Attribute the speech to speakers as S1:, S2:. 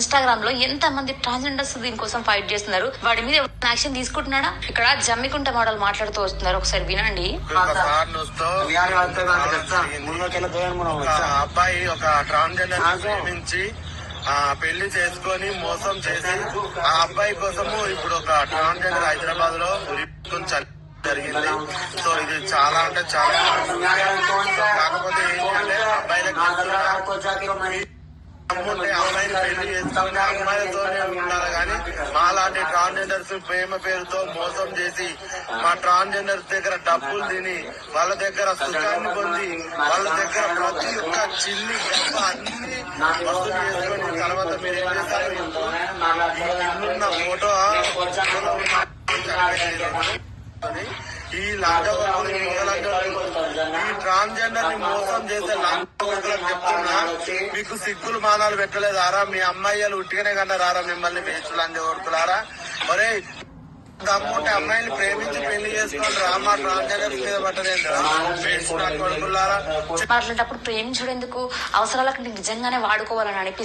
S1: Instagram లో ఎంత మంది ట్రాన్స్జెండర్స్ దీనికోసం ఫైట్ చేస్తున్నారు. వాడి మీద యాక్షన్ తీసుకుంటున్నాడా? ఇక్కడ జమ్మికుంట మోడల్ మాట్లాడుతూ వస్తున్నారు, ఒకసారి వినండి.
S2: అబ్బాయి ఒక ట్రాన్స్జెండర్ ప్రేమించి పెళ్లి చేసుకొని మోసం చేసి ఆ అబ్బాయి కోసము ఇప్పుడు ఒక ట్రాన్స్జెండర్ హైదరాబాద్ లో జరిగింది. సో ఇది చాలా అంటే చాలా, కాకపోతే ఏంటంటే అబ్బాయిలకి అమ్మాయిని పెళ్లి చేసుకుని అమ్మాయిలతోనే ఉండాలి కానీ మాలాంటి ట్రాన్స్జెండర్స్ ప్రేమ పేరుతో మోసం చేసి మా ట్రాన్స్జెండర్స్ దగ్గర డబ్బులు తిని వాళ్ళ దగ్గర సుఖాన్ని పొంది వాళ్ళ దగ్గర ప్రతి ఒక్క చిల్లి గొప్ప అన్ని వసూలు చేసుకొని తర్వాత మీరు ఏం చేస్తారు, ఇల్లున్న ఫోటో ఈ లంచగొండలు ఈ ట్రాన్స్జెండర్ ని మోసం చేసే లంచగొండలకు చెప్తున్నా, మీకు సిగ్గులు మానాలు పెట్టలేదారా? మీ అమ్మాయిలు ఉట్టిగానే కన్నా రారా మిమ్మల్ని వేసు లంచగొడుతున్నారా? మరే దమ్ముంటే అమ్మాయిని ప్రేమించి పెళ్లి చేసుకోండి రా, మా ట్రాన్స్జెండర్ మీద పట్టలేదు కొడుకులారా.
S1: మాట్లాడేటప్పుడు ప్రేమించడం ఎందుకు? అవసరాలకు నిజంగానే వాడుకోవాలని అనిపిస్తుంది.